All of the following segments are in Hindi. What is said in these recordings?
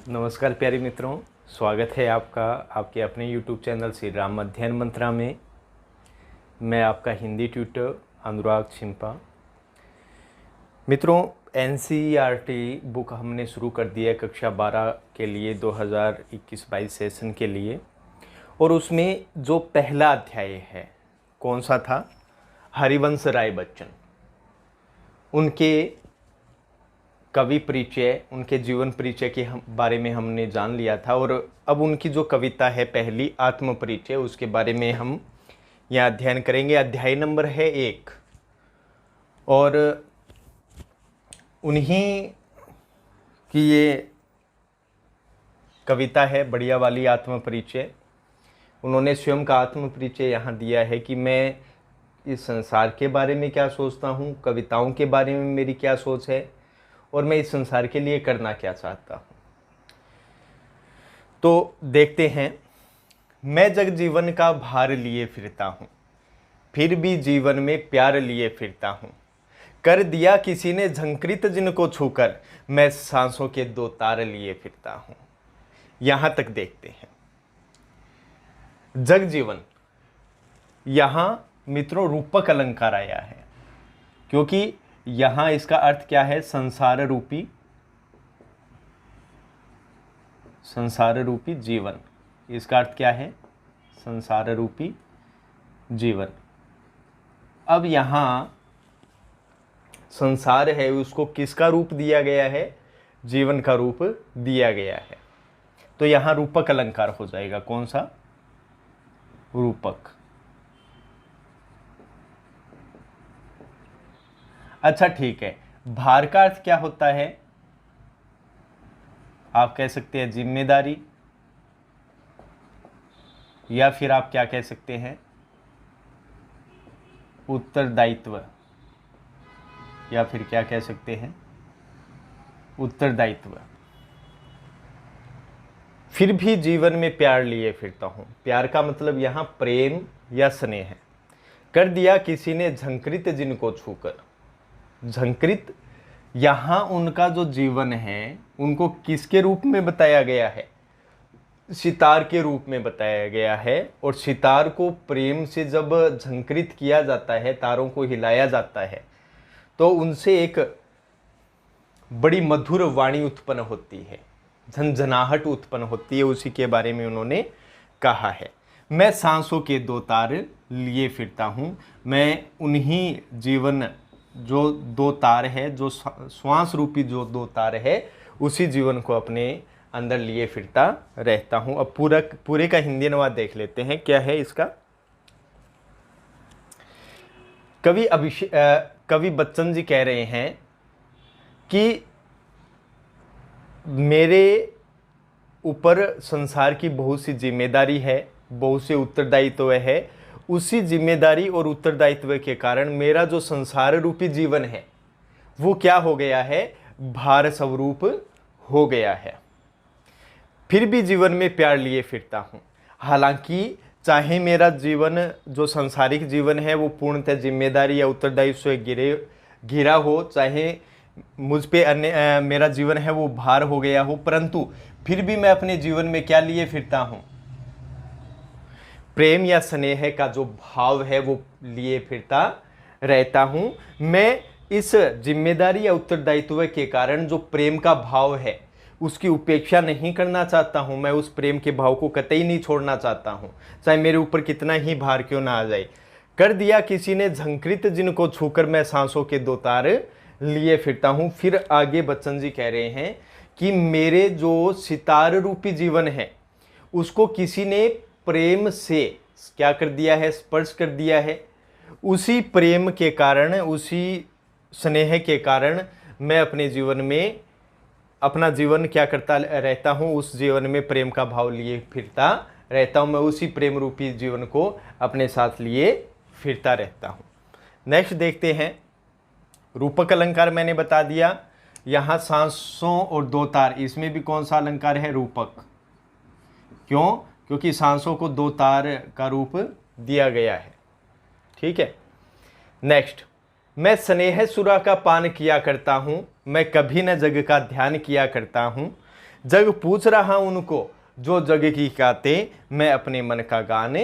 नमस्कार प्यारे मित्रों, स्वागत है आपका आपके अपने YouTube चैनल श्री राम अध्ययन मंत्रा में। मैं आपका हिंदी ट्यूटर अनुराग छिंपा। मित्रों, NCERT बुक हमने शुरू कर दिया है कक्षा 12 के लिए 2021-22 सेशन के लिए। और उसमें जो पहला अध्याय है कौन सा था? हरिवंश राय बच्चन। उनके कवि परिचय, उनके जीवन परिचय के बारे में हमने जान लिया था। और अब उनकी जो कविता है पहली आत्म परिचय, उसके बारे में हम यहाँ अध्ययन करेंगे। अध्याय नंबर है 1 और उन्हीं की ये कविता है बढ़िया वाली आत्म परिचय। उन्होंने स्वयं का आत्म परिचय यहाँ दिया है कि मैं इस संसार के बारे में क्या सोचता हूँ, कविताओं के बारे में मेरी क्या सोच है और मैं इस संसार के लिए करना क्या चाहता हूँ। तो देखते हैं। मैं जग जीवन का भार लिए फिरता हूँ, फिर भी जीवन में प्यार लिए फिरता हूँ। कर दिया किसी ने झंकृत जिनको छूकर, मैं सांसों के 2 तार लिए फिरता हूँ। यहां तक देखते हैं। जग जीवन, यहां मित्रों रूपक अलंकार आया है, क्योंकि यहां इसका अर्थ क्या है? संसार रूपी जीवन। इसका अर्थ क्या है? संसार रूपी जीवन। अब यहां संसार है, उसको किसका रूप दिया गया है? जीवन का रूप दिया गया है। तो यहां रूपक अलंकार हो जाएगा। कौन सा? रूपक। अच्छा ठीक है। भार का अर्थ क्या होता है? आप कह सकते हैं जिम्मेदारी, या फिर आप क्या कह सकते हैं? उत्तरदायित्व, या फिर क्या कह सकते हैं? उत्तरदायित्व। फिर भी जीवन में प्यार लिए फिरता हूं। प्यार का मतलब यहां प्रेम या स्नेह है। कर दिया किसी ने झंकृत जिनको छूकर। झंकृत, यहां उनका जो जीवन है उनको किसके रूप में बताया गया है? सितार के रूप में बताया गया है। और सितार को प्रेम से जब झंकृत किया जाता है, तारों को हिलाया जाता है, तो उनसे एक बड़ी मधुर वाणी उत्पन्न होती है, झंझनाहट उत्पन्न होती है। उसी के बारे में उन्होंने कहा है। मैं सांसों के 2 तार लिए फिरता हूँ। मैं उन्हीं जीवन जो 2 तार है, जो श्वास रूपी जो 2 तार है, उसी जीवन को अपने अंदर लिए फिरता रहता हूँ। अब पूरे का हिंदी अनुवाद देख लेते हैं। क्या है इसका? कवि बच्चन जी कह रहे हैं कि मेरे ऊपर संसार की बहुत सी जिम्मेदारी है, बहुत से उत्तरदायित्व है। उसी जिम्मेदारी और उत्तरदायित्व के कारण मेरा जो संसार रूपी जीवन है वो क्या हो गया है? भार स्वरूप हो गया है। फिर भी जीवन में प्यार लिए फिरता हूँ। हालांकि चाहे मेरा जीवन जो सांसारिक जीवन है वो पूर्णतः जिम्मेदारी या उत्तरदायित्व से घिरा हो, चाहे मुझ पे अन्य मेरा जीवन है वो भार हो गया हो, परंतु फिर भी मैं अपने जीवन में क्या लिए फिरता हूँ? प्रेम या स्नेह का जो भाव है वो लिए फिरता रहता हूँ। मैं इस जिम्मेदारी या उत्तरदायित्व के कारण जो प्रेम का भाव है उसकी उपेक्षा नहीं करना चाहता हूँ। मैं उस प्रेम के भाव को कतई नहीं छोड़ना चाहता हूँ, चाहे मेरे ऊपर कितना ही भार क्यों ना आ जाए। कर दिया किसी ने झंकृत जिनको छूकर, मैं सांसों के 2 तार लिए फिरता हूँ। फिर आगे बच्चन जी कह रहे हैं कि मेरे जो सितार रूपी जीवन है उसको किसी ने प्रेम से क्या कर दिया है? स्पर्श कर दिया है। उसी प्रेम के कारण, उसी स्नेह के कारण मैं अपने जीवन में अपना जीवन क्या करता रहता हूँ? उस जीवन में प्रेम का भाव लिए फिरता रहता हूँ। मैं उसी प्रेम रूपी जीवन को अपने साथ लिए फिरता रहता हूँ। नेक्स्ट देखते हैं। रूपक अलंकार मैंने बता दिया। यहाँ सांसों और 2 तार, इसमें भी कौन सा अलंकार है? रूपक। क्यों? क्योंकि सांसों को 2 तार का रूप दिया गया है। ठीक है। नेक्स्ट, मैं स्नेह सुरा का पान किया करता हूँ, मैं कभी न जग का ध्यान किया करता हूँ। जग पूछ रहा उनको जो जग की गाते, मैं अपने मन का गान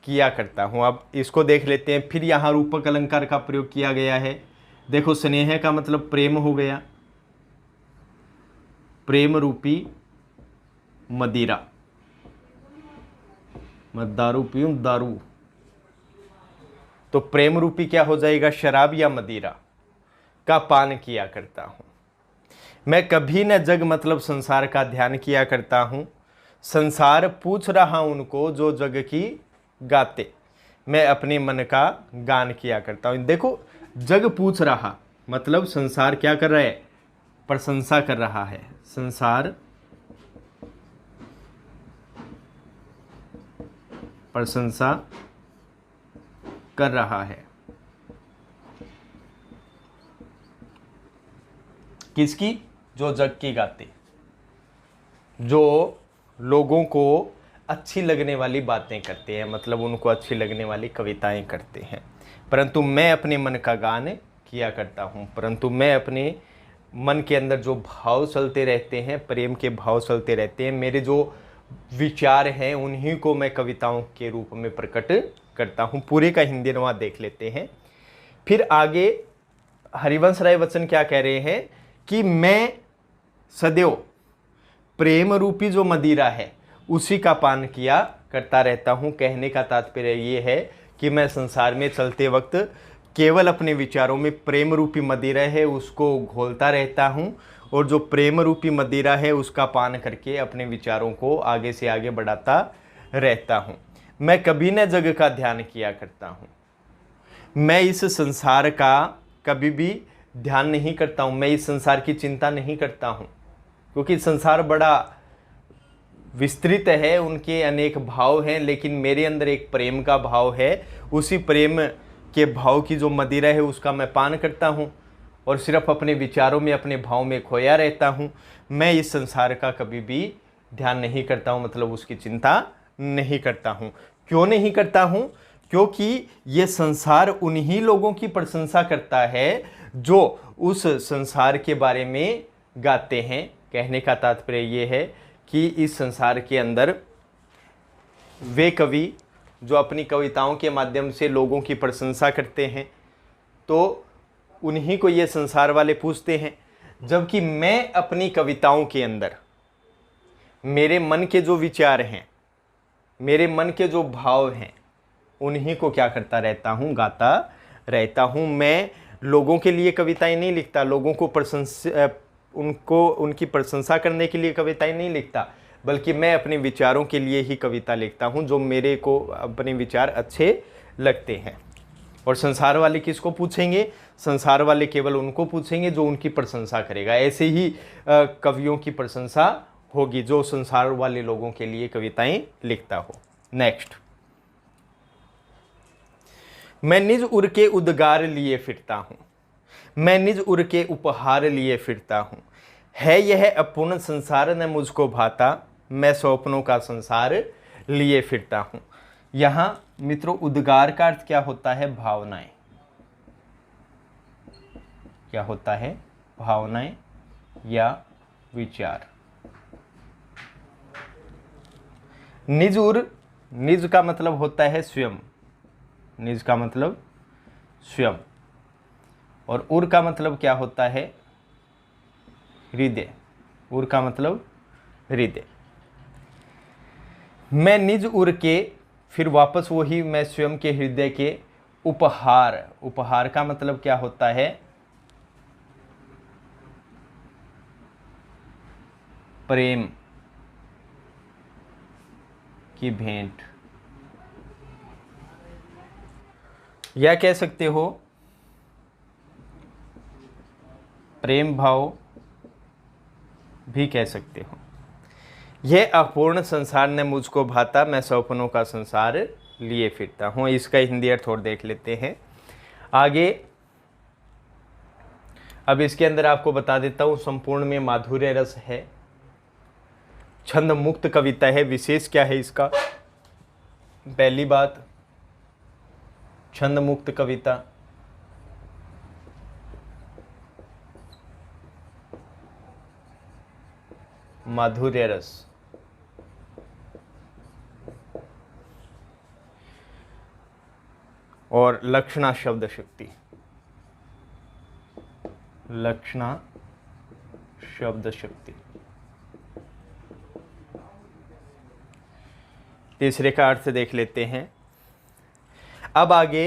किया करता हूं। अब इसको देख लेते हैं। फिर यहाँ रूपक अलंकार का प्रयोग किया गया है। देखो, स्नेह का मतलब प्रेम हो गया, प्रेम रूपी मदिरा, मैं दारू पीऊं दारू, तो प्रेम रूपी क्या हो जाएगा, शराब या मदिरा का पान किया करता हूं। मैं कभी न जग मतलब संसार का ध्यान किया करता हूं। संसार पूछ रहा उनको जो जग की गाते, मैं अपने मन का गान किया करता हूं। देखो, जग पूछ रहा मतलब संसार क्या कर रहा है, प्रशंसा कर रहा है। संसार प्रशंसा कर रहा है, किसकी, जो जग की गाते, जो लोगों को अच्छी लगने वाली बातें करते हैं, मतलब उनको अच्छी लगने वाली कविताएं करते हैं। परंतु मैं अपने मन का गान किया करता हूँ। परंतु मैं अपने मन के अंदर जो भाव चलते रहते हैं, प्रेम के भाव चलते रहते हैं, मेरे जो विचार हैं, उन्हीं को मैं कविताओं के रूप में प्रकट करता हूँ। पूरे का हिंदी अनुवाद देख लेते हैं। फिर आगे हरिवंश राय बच्चन क्या कह रहे हैं कि मैं सदैव प्रेम रूपी जो मदिरा है उसी का पान किया करता रहता हूँ। कहने का तात्पर्य ये है कि मैं संसार में चलते वक्त केवल अपने विचारों में प्रेम रूपी मदिरा है उसको घोलता रहता हूँ, और जो प्रेम रूपी मदिरा है उसका पान करके अपने विचारों को आगे से आगे बढ़ाता रहता हूँ। मैं कभी न जग का ध्यान किया करता हूँ। मैं इस संसार का कभी भी ध्यान नहीं करता हूँ, मैं इस संसार की चिंता नहीं करता हूँ, क्योंकि संसार बड़ा विस्तृत है, उनके अनेक भाव हैं, लेकिन मेरे अंदर एक प्रेम का भाव है। उसी प्रेम के भाव की जो मदिरा है उसका मैं पान करता हूँ और सिर्फ अपने विचारों में, अपने भाव में खोया रहता हूँ। मैं इस संसार का कभी भी ध्यान नहीं करता हूँ, मतलब उसकी चिंता नहीं करता हूँ। क्यों नहीं करता हूँ? क्योंकि ये संसार उन्हीं लोगों की प्रशंसा करता है जो उस संसार के बारे में गाते हैं। कहने का तात्पर्य ये है कि इस संसार के अंदर वे कवि जो अपनी कविताओं के माध्यम से लोगों की प्रशंसा करते हैं, तो उन्हीं को ये संसार वाले पूछते हैं। जबकि मैं अपनी कविताओं के अंदर मेरे मन के जो विचार हैं, मेरे मन के जो भाव हैं, उन्हीं को क्या करता रहता हूँ, गाता रहता हूँ। मैं लोगों के लिए कविताएं नहीं लिखता, लोगों को उनकी प्रशंसा करने के लिए कविताएं नहीं लिखता, बल्कि मैं अपने विचारों के लिए ही कविता लिखता हूँ, जो मेरे को अपने विचार अच्छे लगते हैं। और संसार वाले किसको पूछेंगे? संसार वाले केवल उनको पूछेंगे जो उनकी प्रशंसा करेगा। ऐसे ही कवियों की प्रशंसा होगी जो संसार वाले लोगों के लिए कविताएं लिखता हो। नेक्स्ट, मैं निज उर के उद्गार लिए फिरता हूँ, मैं निज उर के उपहार लिए फिरता हूँ। है यह अपूर्ण संसार न मुझको भाता, मैं स्वप्नों का संसार लिए फिरता हूँ। यहाँ मित्रों, उद्गार का अर्थ क्या होता है? भावनाएं। क्या होता है? भावनाएं या विचार। निज उर, निज का मतलब होता है स्वयं, निज का मतलब स्वयं, और उर का मतलब क्या होता है? हृदय। उर का मतलब हृदय। मैं निज उर के, फिर वापस वही मैं स्वयं के हृदय के उपहार। उपहार का मतलब क्या होता है? प्रेम की भेंट, या कह सकते हो प्रेम भाव भी कह सकते हो। यह अपूर्ण संसार ने मुझको भाता, मैं सपनों का संसार लिए फिरता हूँ। इसका हिंदी अर्थ और देख लेते हैं आगे। अब इसके अंदर आपको बता देता हूँ, संपूर्ण में माधुर्य रस है, छंद मुक्त कविता है। विशेष क्या है इसका? पहली बात, छंद मुक्त कविता। माधुर्य रस। और लक्षणा शब्द शक्ति, लक्षणा शब्द शक्ति। तीसरे का अर्थ देख लेते हैं। अब आगे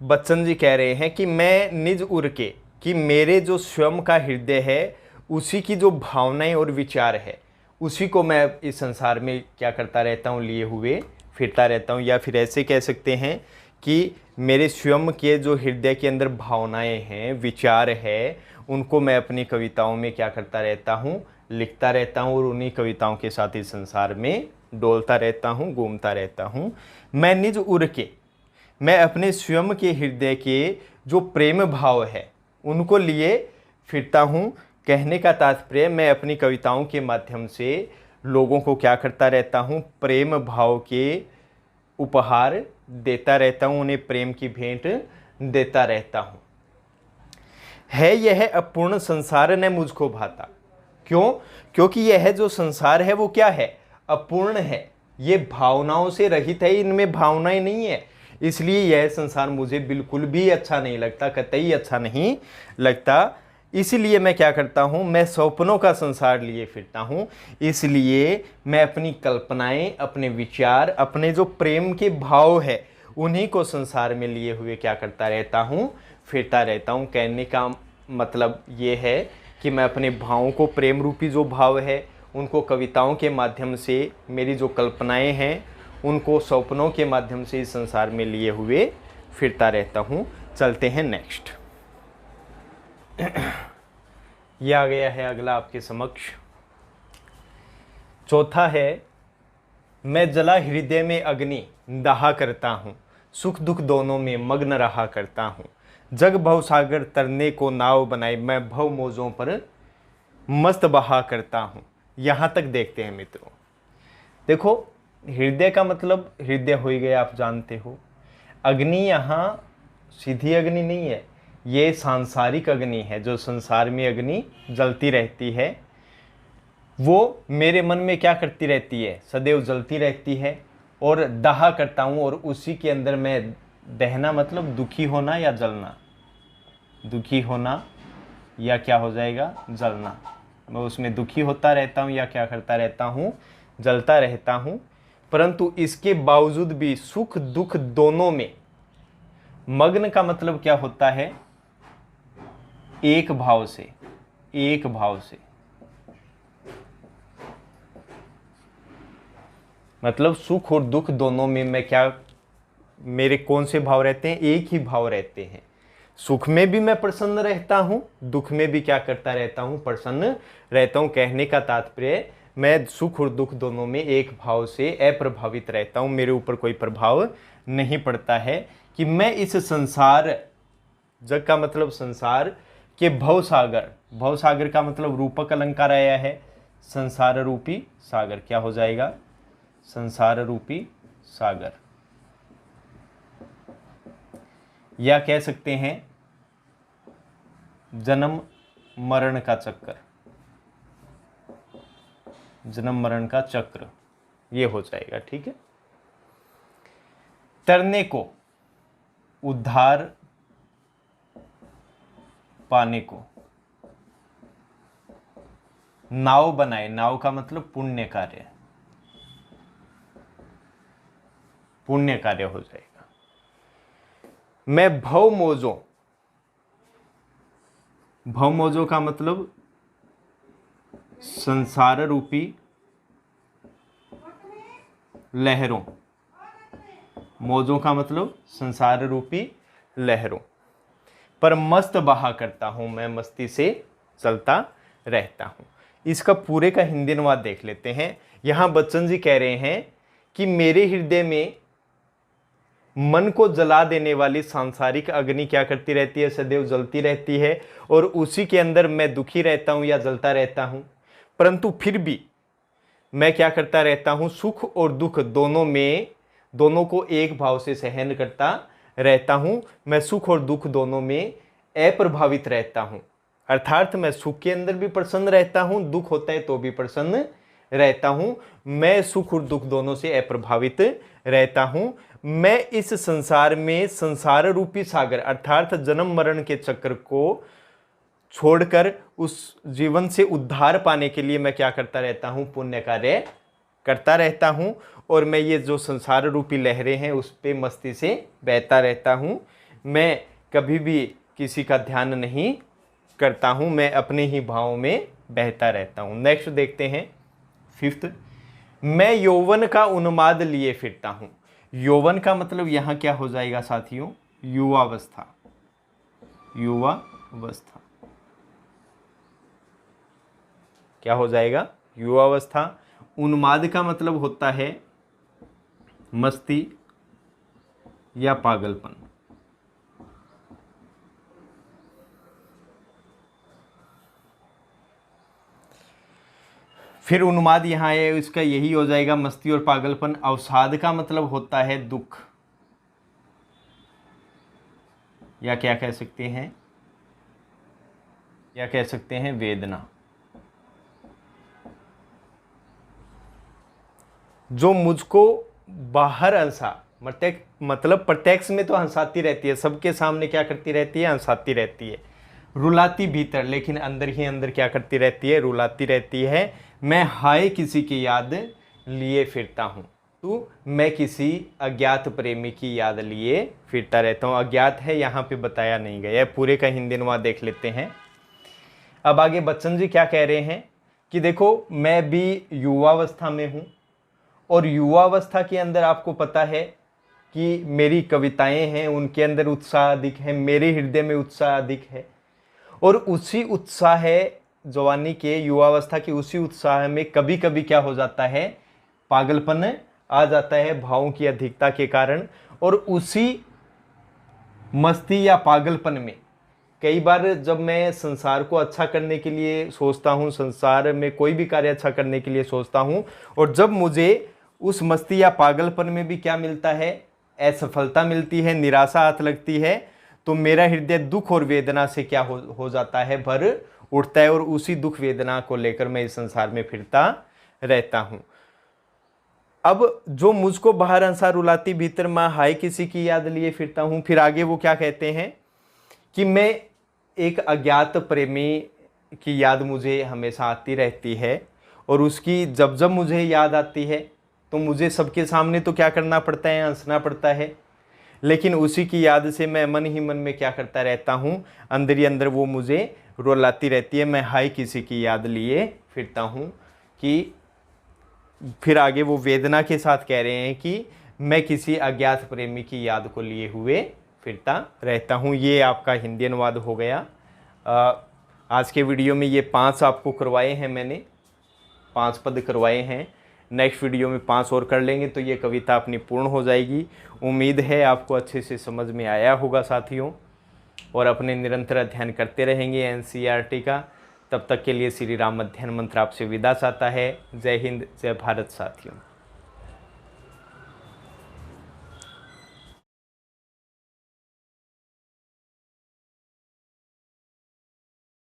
बच्चन जी कह रहे हैं कि मैं निज उर के, कि मेरे जो स्वयं का हृदय है उसी की जो भावनाएं और विचार है उसी को मैं इस संसार में क्या करता रहता हूँ, लिए हुए फिरता रहता हूँ। या फिर ऐसे कह सकते हैं कि मेरे स्वयं के जो हृदय के अंदर भावनाएं हैं, विचार है, उनको मैं अपनी कविताओं में क्या करता रहता हूँ, लिखता रहता हूँ और उन्हीं कविताओं के साथ इस संसार में डोलता रहता हूँ, घूमता रहता हूँ। मैं निज उर के, मैं अपने स्वयं के हृदय के जो प्रेम भाव है उनको लिए फिरता हूँ। कहने का तात्पर्य, मैं अपनी कविताओं के माध्यम से लोगों को क्या करता रहता हूँ, प्रेम भाव के उपहार देता रहता हूँ, उन्हें प्रेम की भेंट देता रहता हूँ। है यह अपूर्ण संसार न मुझको भाता। क्यों? क्योंकि यह जो संसार है वो क्या है, अपूर्ण है, ये भावनाओं से रहित है, इनमें भावनाएं नहीं है, इसलिए यह संसार मुझे बिल्कुल भी अच्छा नहीं लगता, कतई अच्छा नहीं लगता। इसलिए मैं क्या करता हूँ, मैं सपनों का संसार लिए फिरता हूँ। इसलिए मैं अपनी कल्पनाएं, अपने विचार, अपने जो प्रेम के भाव है उन्हीं को संसार में लिए हुए क्या करता रहता हूँ, फिरता रहता हूँ। कहने का मतलब ये है कि मैं अपने भावों को, प्रेम रूपी जो भाव है उनको कविताओं के माध्यम से, मेरी जो कल्पनाएं हैं उनको सपनों के माध्यम से इस संसार में लिए हुए फिरता रहता हूँ। चलते हैं नेक्स्ट। यह आ गया है अगला आपके समक्ष। चौथा है, मैं जला हृदय में अग्नि दहा करता हूँ, सुख दुख दोनों में मग्न रहा करता हूँ। जग भव सागर तरने को नाव बनाई, मैं भव मौजों पर मस्त बहा करता हूँ। यहाँ तक देखते हैं मित्रों। देखो, हृदय का मतलब हृदय हो ही गया, आप जानते हो। अग्नि यहाँ सीधी अग्नि नहीं है, ये सांसारिक अग्नि है, जो संसार में अग्नि जलती रहती है, वो मेरे मन में क्या करती रहती है, सदैव जलती रहती है। और दहा करता हूँ, और उसी के अंदर मैं, दहना मतलब दुखी होना या जलना, दुखी होना या क्या हो जाएगा, जलना। मैं उसमें दुखी होता रहता हूँ या क्या करता रहता हूँ, जलता रहता हूँ। परंतु इसके बावजूद भी सुख दुख दोनों में, मग्न का मतलब क्या होता है, एक भाव से, एक भाव से, मतलब सुख और दुख दोनों में मैं क्या, मेरे कौन से भाव रहते हैं, एक ही भाव रहते हैं। सुख में भी मैं प्रसन्न रहता हूं, दुख में भी क्या करता रहता हूं, प्रसन्न रहता हूं। कहने का तात्पर्य, मैं सुख और दुख दोनों में एक भाव से अप्रभावित रहता हूं, मेरे ऊपर कोई प्रभाव नहीं पड़ता है कि मैं इस संसार, जग का मतलब संसार के भवसागर, भवसागर का मतलब रूपक अलंकार आया है, संसार रूपी सागर, क्या हो जाएगा, संसार रूपी सागर, या कह सकते हैं जन्म मरण का चक्कर, जन्म मरण का चक्र, ये हो जाएगा। ठीक है। तरने को, उद्धार पाने को, नाव बनाए, नाव का मतलब पुण्य कार्य, पुण्य कार्य हो जाएगा। मैं भव मोजों, भव मोजों का मतलब संसार रूपी लहरों, मौजों का मतलब संसार रूपी लहरों पर मस्त बहा करता हूं, मैं मस्ती से चलता रहता हूं। इसका पूरे का हिंदी अनुवाद देख लेते हैं। यहां बच्चन जी कह रहे हैं कि मेरे हृदय में मन को जला देने वाली सांसारिक अग्नि क्या करती रहती है, सदैव जलती रहती है, और उसी के अंदर मैं दुखी रहता हूं या जलता रहता हूं। परंतु फिर भी मैं क्या करता रहता हूं, सुख और दुख दोनों में, दोनों को एक भाव से सहन करता रहता हूं। मैं सुख और दुख दोनों में अप्रभावित रहता हूं। अर्थात मैं सुख के अंदर भी प्रसन्न रहता हूं, दुख होता है तो भी प्रसन्न रहता हूं। मैं सुख और दुख दोनों से अप्रभावित रहता हूं। मैं इस संसार में संसार रूपी सागर अर्थात जन्म मरण के चक्र को छोड़कर उस जीवन से उद्धार पाने के लिए मैं क्या करता रहता हूं, पुण्य कार्य करता रहता हूं। और मैं ये जो संसार रूपी लहरें हैं उस पे मस्ती से बहता रहता हूं। मैं कभी भी किसी का ध्यान नहीं करता हूं, मैं अपने ही भावों में बहता रहता हूं। नेक्स्ट देखते हैं 5th, मैं यौवन का उन्माद लिए फिरता हूं। यौवन का मतलब यहां क्या हो जाएगा साथियों, युवावस्था। युवावस्था क्या हो जाएगा, युवावस्था। उन्माद का मतलब होता है मस्ती या पागलपन। फिर उन्माद यहाँ है, इसका यही हो जाएगा मस्ती और पागलपन। अवसाद का मतलब होता है दुख, या क्या कह सकते हैं, या कह सकते हैं वेदना। जो मुझको बाहर हंसा, मतलब प्रत्यक्ष में तो हंसाती रहती है, सबके सामने क्या करती रहती है, हंसाती रहती है, रुलाती भीतर, लेकिन अंदर ही अंदर क्या करती रहती है, रुलाती रहती है। मैं हाय किसी की याद लिए फिरता हूँ। तो मैं किसी अज्ञात प्रेमी की याद लिए फिरता रहता हूँ। अज्ञात है यहाँ पे बताया नहीं गया, पूरे का हिंदी अनुवाद देख लेते हैं। अब आगे बच्चन जी क्या कह रहे हैं कि देखो मैं भी युवावस्था में हूँ, और युवावस्था के अंदर आपको पता है कि मेरी कविताएं हैं, उनके अंदर उत्साह अधिक है, मेरे हृदय में उत्साह अधिक है। और उसी उत्साह है जवानी के, युवावस्था के उसी उत्साह में कभी कभी क्या हो जाता है, पागलपन आ जाता है भावों की अधिकता के कारण। और उसी मस्ती या पागलपन में कई बार जब मैं संसार को अच्छा करने के लिए सोचता हूँ, संसार में कोई भी कार्य अच्छा करने के लिए सोचता हूँ, और जब मुझे उस मस्ती या पागलपन में भी क्या मिलता है, असफलता मिलती है, निराशा हाथ लगती है, तो मेरा हृदय दुख और वेदना से क्या हो जाता है, भर उठता है। और उसी दुख वेदना को लेकर मैं इस संसार में फिरता रहता हूं। अब जो मुझको बाहर हंसा रुलाती भीतर मैं हाय किसी की याद लिए फिरता हूं। फिर आगे वो क्या कहते हैं कि मैं एक अज्ञात प्रेमी की याद मुझे हमेशा आती रहती है, और उसकी जब जब मुझे याद आती है तो मुझे सबके सामने तो क्या करना पड़ता है, हंसना पड़ता है, लेकिन उसी की याद से मैं मन ही मन में क्या करता रहता हूँ, अंदर ही अंदर वो मुझे रुलाती रहती है। मैं हाय किसी की याद लिए फिरता हूँ। कि फिर आगे वो वेदना के साथ कह रहे हैं कि मैं किसी अज्ञात प्रेमी की याद को लिए हुए फिरता रहता हूँ। ये आपका हिंदी अनुवाद हो गया। आज के वीडियो में ये 5 आपको करवाए हैं मैंने, 5 पद करवाए हैं। नेक्स्ट वीडियो में 5 और कर लेंगे तो ये कविता अपनी पूर्ण हो जाएगी। उम्मीद है आपको अच्छे से समझ में आया होगा साथियों, और अपने निरंतर अध्ययन करते रहेंगे एनसीईआरटी का। तब तक के लिए श्री राम अध्ययन मंत्र आपसे विदा चाहता है। जय हिंद, जय भारत साथियों।